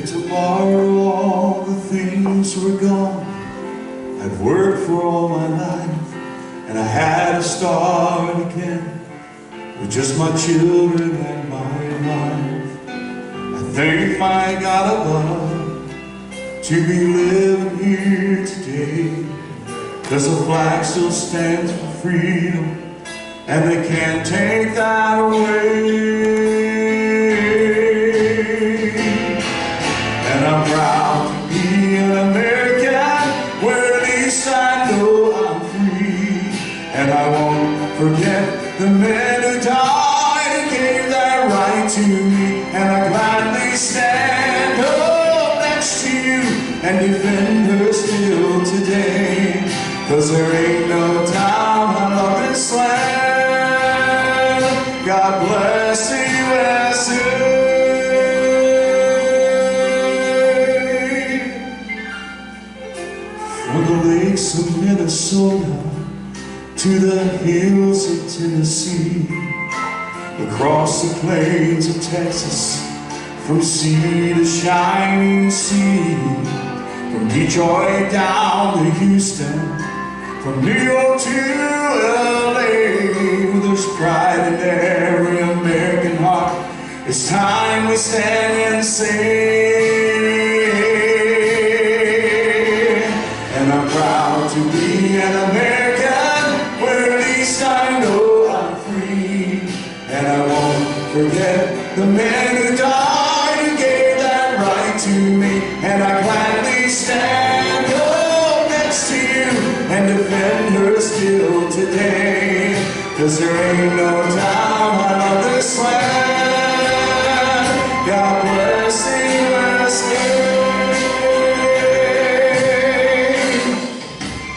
tomorrow all the things were gone. I'd worked for all my life, and I had to start again with just my children and my wife. I thank my God above to be living here today, 'cause the flag still stands for freedom, and they can't take that away. And I'm proud to be an American, where at least I know I'm free. And I won't forget the men who died and gave that right to me. And I gladly stand up next to you and defend her still today, 'cause there ain't no doubt I love this land. God bless the USA. From the lakes of Minnesota to the hills of Tennessee, across the plains of Texas, from sea to shining sea, from Detroit down to Houston, from New York to LA, there's pride in every American heart. It's time we stand and say, and I'm proud to be an American, where at least I know I'm free. And I won't forget the men who died and gave that right to me. And I gladly stand up next to you and defend her still today, 'cause there ain't no doubt I love this land. God bless the USA.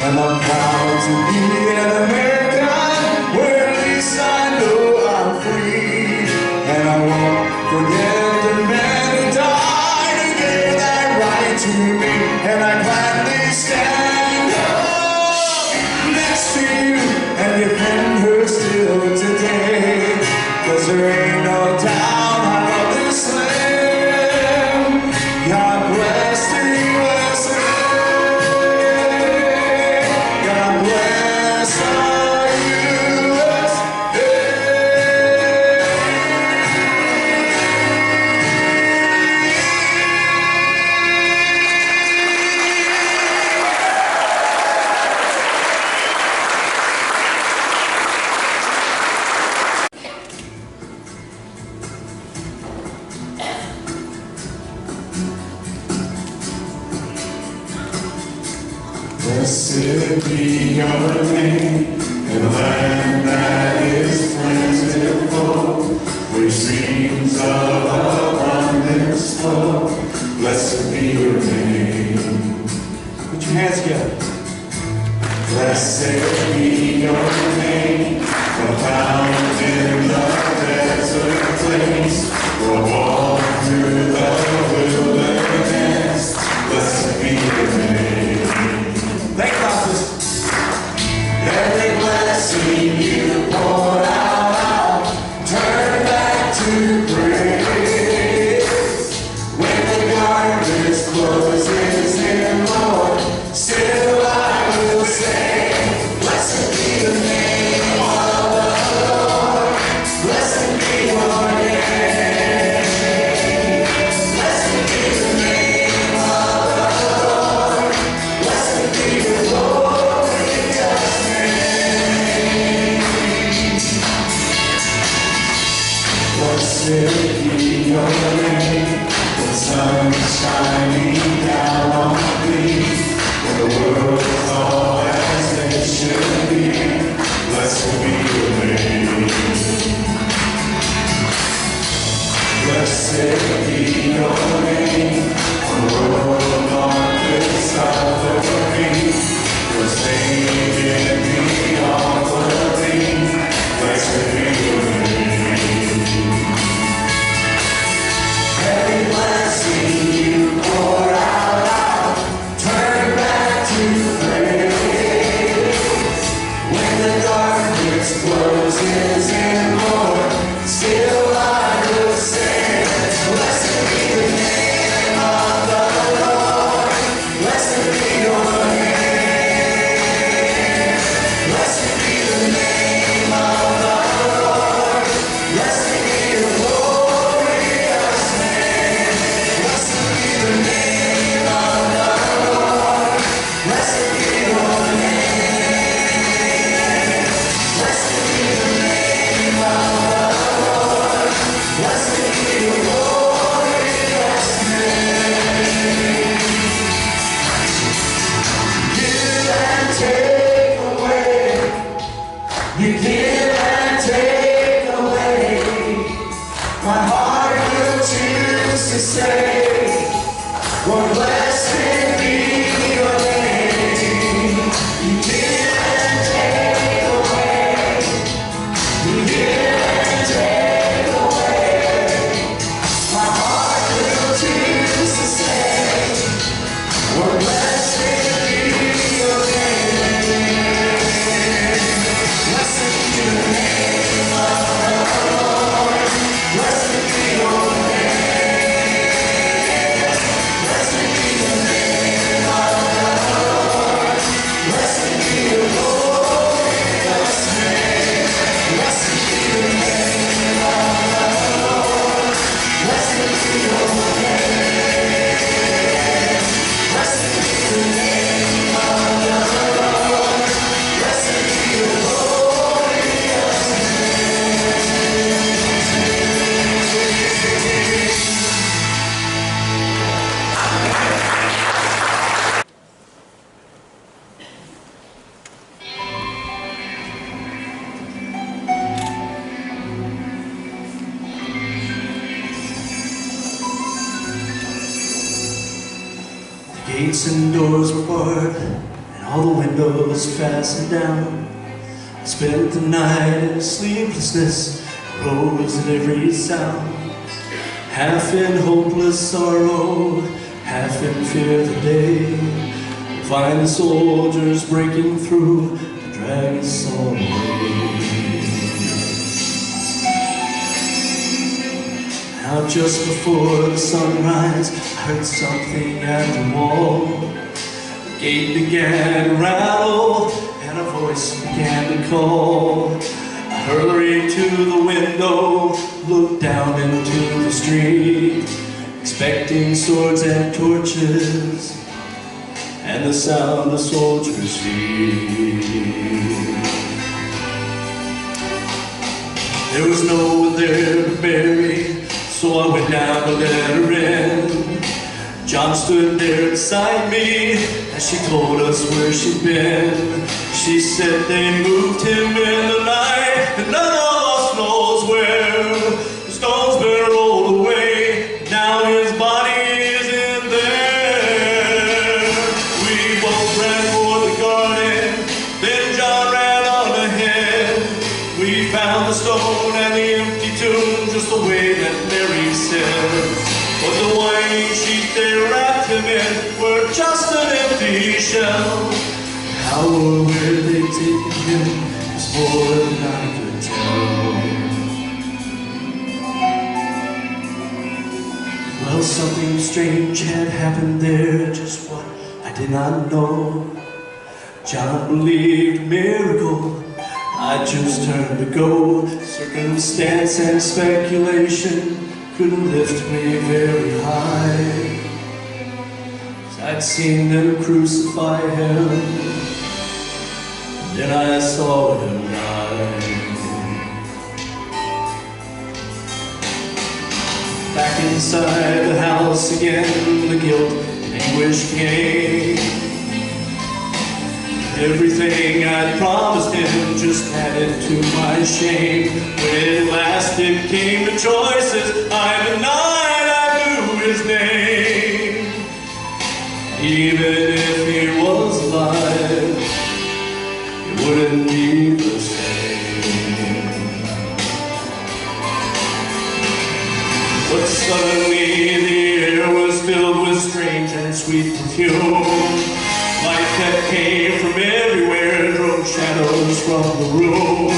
And I'm proud to be an American, where at least I know I'm free. And I won't forget the men who died and gave that right to me. And I gladly stand up next to you and defend her still today, 'cause there ain't no doubt I love this land. God bless the USA. God bless our USA. Blessed be your name, in a land that is plentiful, where streams of abundance flow. Blessed be your name. Put your hands together. Blessed be your name, found in the desert place, or walk through the wilderness. Blessed be your name. Thank God for every blessing you poured out, turn back to praise. When the darkness closes in, Lord, still I will say, blessed be the name of the Lord, blessed be your name. Gates and doors were barred, and all the windows fastened down. I spent the night in sleeplessness, rose at every sound. Half in hopeless sorrow, half in fear of the day. Find the soldiers breaking through to drag us all away. Now just before the sunrise, I heard something at the wall. The gate began to rattle, and a voice began to call. I hurried to the window, looked down into the street, expecting swords and torches, and the sound of soldiers' feet. There was no one there to bury, so I went down to let her in. John stood there beside me as she told us where she'd been. She said they moved him in the night, and none of us knows where. The stone's been rolled away, now his body is in there. We both ran for the garden, then John ran on ahead. We found the stone and the empty tomb just the way that Mary said. But the winding sheet they wrapped him in were just an empty shell. How or where they'd taken him was more than I could tell. Well, something strange had happened there, just what I did not know. John believed a miracle, I just turned to go. Circumstance and speculation couldn't lift me very high. I'd seen them crucify him, then I saw him die. Back inside the house again, the guilt and anguish came. Everything I'd promised him just added to my shame. When at last it came to choices, I denied I knew his name. Even if he was alive, it wouldn't be the same. But suddenly the air was filled with strange and sweet perfume. Light that came from everywhere drove shadows from the room.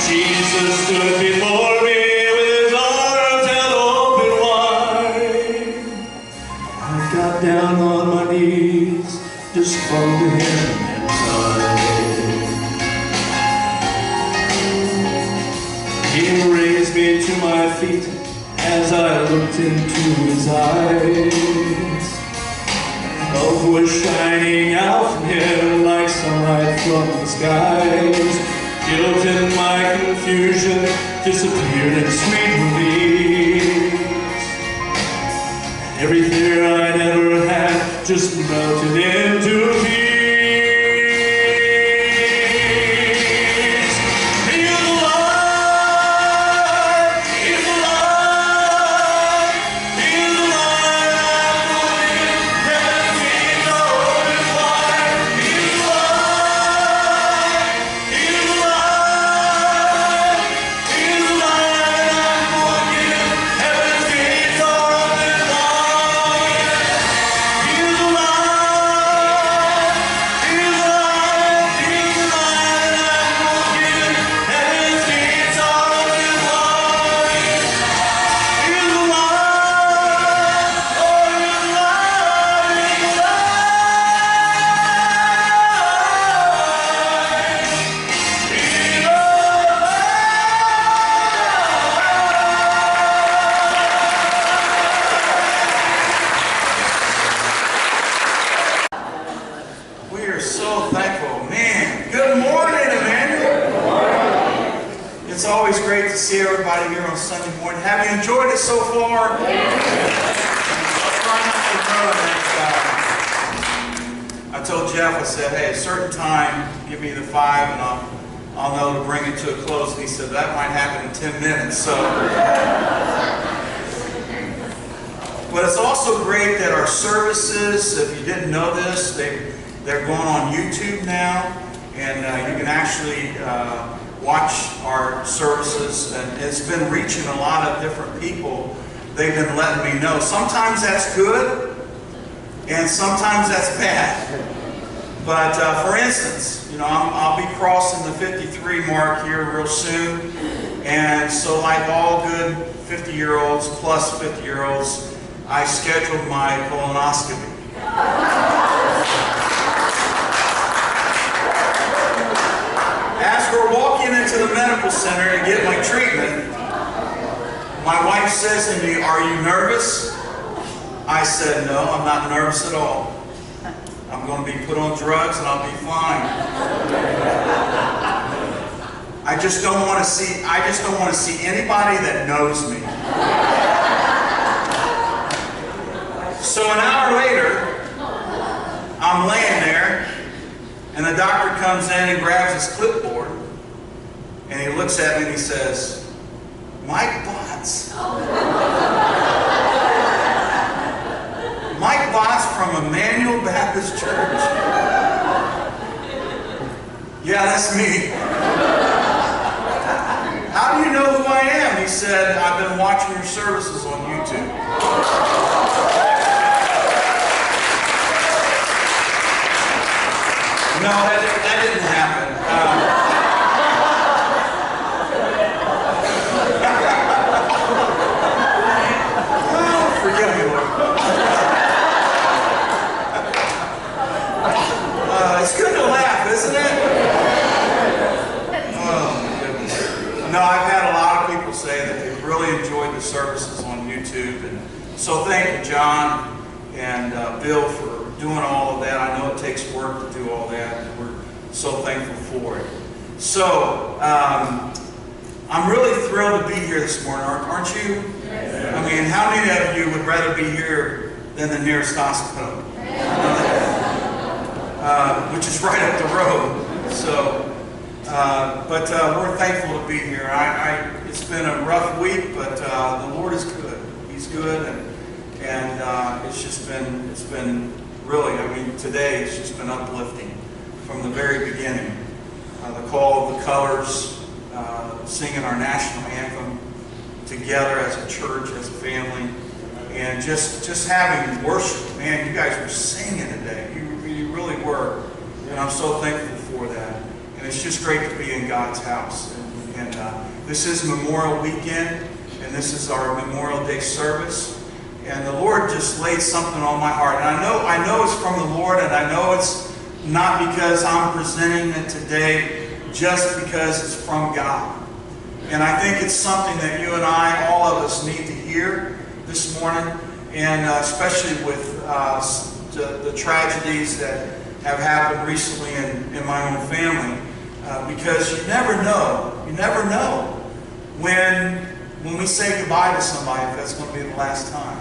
Jesus stood before me with his arms held open wide. I got down on my knees, just clung to him and cried. He raised me to my feet as I looked into his eyes. Love was shining out from him like sunlight from the skies. Guilt and my confusion disappeared in sweet release. Every fear I'd ever had just melted into peace. It's always great to see everybody here on Sunday morning. Have you enjoyed it so far? I told Jeff, I said, hey, a certain time, give me the 5 and I'll know to bring it to a close. And he said, that might happen in 10 minutes. So But it's also great that our services, if you didn't know this, they're going on YouTube now, and you can actually watch our services, and it's been reaching a lot of different people. They've been letting me know. Sometimes that's good, and sometimes that's bad. But for instance, you know, I'll be crossing the 53 mark here real soon, and so like all good 50-year-olds plus 50-year-olds, I scheduled my colonoscopy. As we're walking into the medical center to get my treatment, my wife says to me, "Are you nervous?" I said, "No, I'm not nervous at all. I'm going to be put on drugs and I'll be fine. I just don't want to see anybody that knows me." So an hour later, I'm laying there, and the doctor comes in and grabs his clipboard, and he looks at me and he says, "Mike Botts." Mike Botts from Emmanuel Baptist Church. Yeah, that's me. "How do you know who I am?" He said, "I've been watching your services on YouTube." No, that didn't happen. Oh, forgive me, Lord. It's good to laugh, isn't it? Oh, my goodness. No, I've had a lot of people say that they've really enjoyed the services on YouTube. And so thank you, John and Bill, for doing all of that. I know it takes work to do all that, and we're so thankful for it. So, I'm really thrilled to be here this morning, aren't you? Yes. I mean, how many of you would rather be here than the nearest hospital? Which is right up the road. So, but we're thankful to be here. It's been a rough week, but the Lord is good. He's good, and it's been really, I mean, today it's just been uplifting from the very beginning. The call of the colors, singing our national anthem together as a church, as a family, and just having worship. Man, you guys were singing today. You really were, and I'm so thankful for that. And it's just great to be in God's house. And this is Memorial Weekend, and this is our Memorial Day service. And the Lord just laid something on my heart. And I know it's from the Lord, and I know it's not because I'm presenting it today, just because it's from God. And I think it's something that you and I, all of us, need to hear this morning, and especially with the tragedies that have happened recently in my own family, because you never know when we say goodbye to somebody, if that's going to be the last time.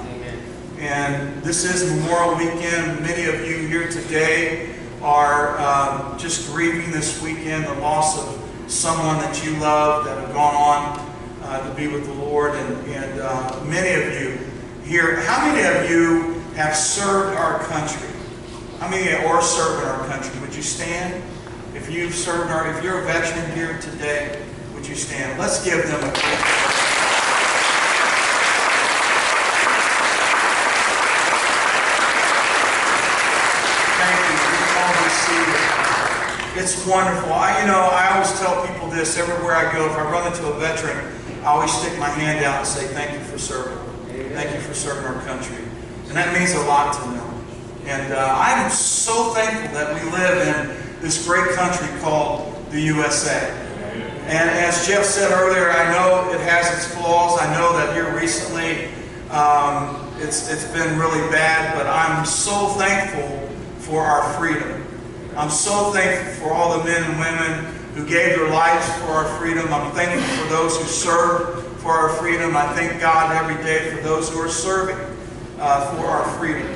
And this is Memorial Weekend. Many of you here today are just grieving this weekend the loss of someone that you love that have gone on to be with the Lord. And many of you here, how many of you have served our country? How many are serving our country? Would you stand? If you're a veteran here today, would you stand? Let's give them a great It's wonderful. I always tell people this everywhere I go. If I run into a veteran, I always stick my hand out and say, "Thank you for serving. Thank you for serving our country." And that means a lot to them. And I'm so thankful that we live in this great country called the USA. And as Jeff said earlier, I know it has its flaws. I know that here recently it's been really bad, but I'm so thankful for our freedom. I'm so thankful for all the men and women who gave their lives for our freedom. I'm thankful for those who served for our freedom. I thank God every day for those who are serving for our freedom.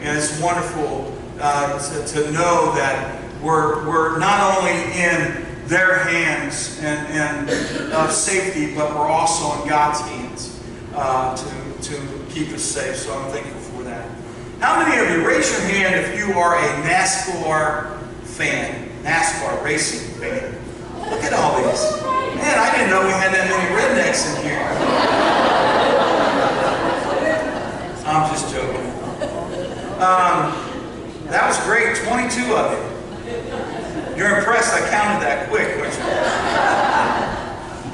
And it's wonderful to know that we're not only in their hands and of safety, but we're also in God's hands to keep us safe, so I'm thankful for that. How many of you, raise your hand if you are a NASCAR fan, NASCAR racing fan. Look at all these. Man, I didn't know we had that many rednecks in here. I'm just joking. That was great, 22 of you. You're impressed I counted that quick, weren't you?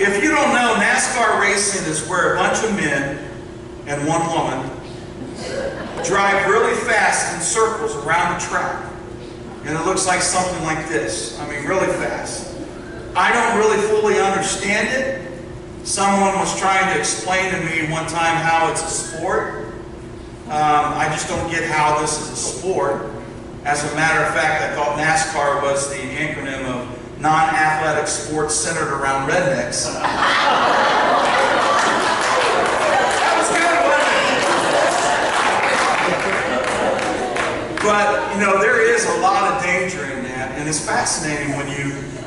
If you don't know, NASCAR racing is where a bunch of men and one woman drive really fast in circles around the track. And it looks like something like this. I mean, really fast. I don't really fully understand it. Someone was trying to explain to me one time how it's a sport. I just don't get how this is a sport. As a matter of fact, I thought NASCAR was the acronym of non-athletic sports centered around rednecks. That was kind of funny. But, you know, there is a lot of danger in that, and it's fascinating when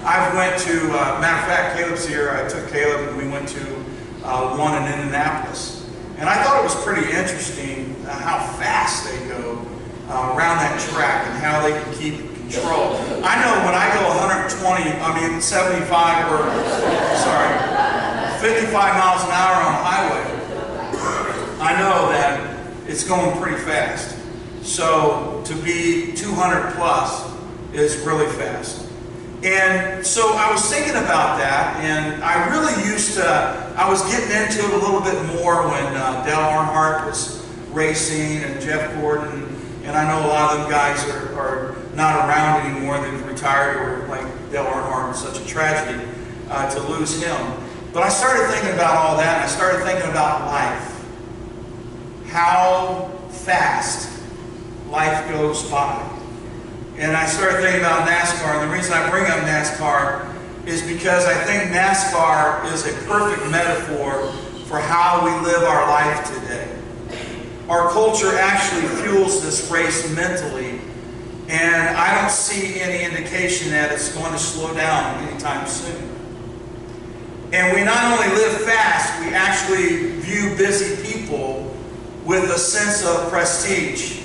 I went to, matter of fact, Caleb's here, I took Caleb and we went to one in Indianapolis. And I thought it was pretty interesting how fast they go around that track and how they can keep control. I know when I go 75 or, 55 miles an hour on the highway, I know that it's going pretty fast. So to be 200 plus is really fast. And so I was thinking about that, and I really I was getting into it a little bit more when Dale Earnhardt was racing and Jeff Gordon, and I know a lot of them guys are not around anymore. They've retired, or like Dale Earnhardt was such a tragedy to lose him. But I started thinking about all that, and I started thinking about life. How fast life goes by. And I started thinking about NASCAR, and the reason I bring up NASCAR is because I think NASCAR is a perfect metaphor for how we live our life today. Our culture actually fuels this race mentally, and I don't see any indication that it's going to slow down anytime soon. And we not only live fast, we actually view busy people with a sense of prestige.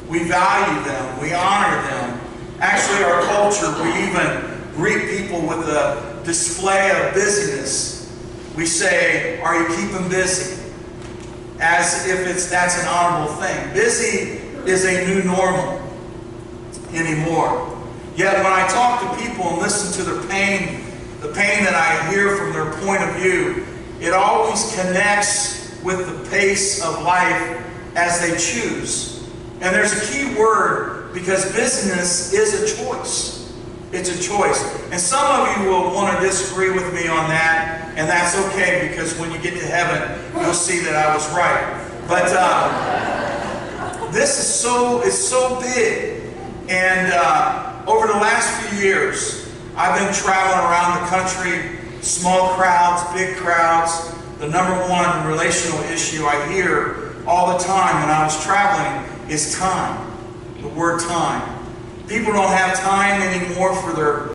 We value them, we honor them. Actually, our culture, we even greet people with a display of busyness. We say, "Are you keeping busy?" As if that's an honorable thing. Busy is a new normal anymore. Yet when I talk to people and listen to their pain, the pain that I hear from their point of view, it always connects with the pace of life as they choose. And there's a key word, because busyness is a choice. It's a choice. And some of you will want to disagree with me on that, and that's okay, because when you get to heaven, you'll see that I was right. But this is it's so big. And over the last few years, I've been traveling around the country, small crowds, big crowds. The number one relational issue I hear all the time when I was traveling is time. The word time. People don't have time anymore for their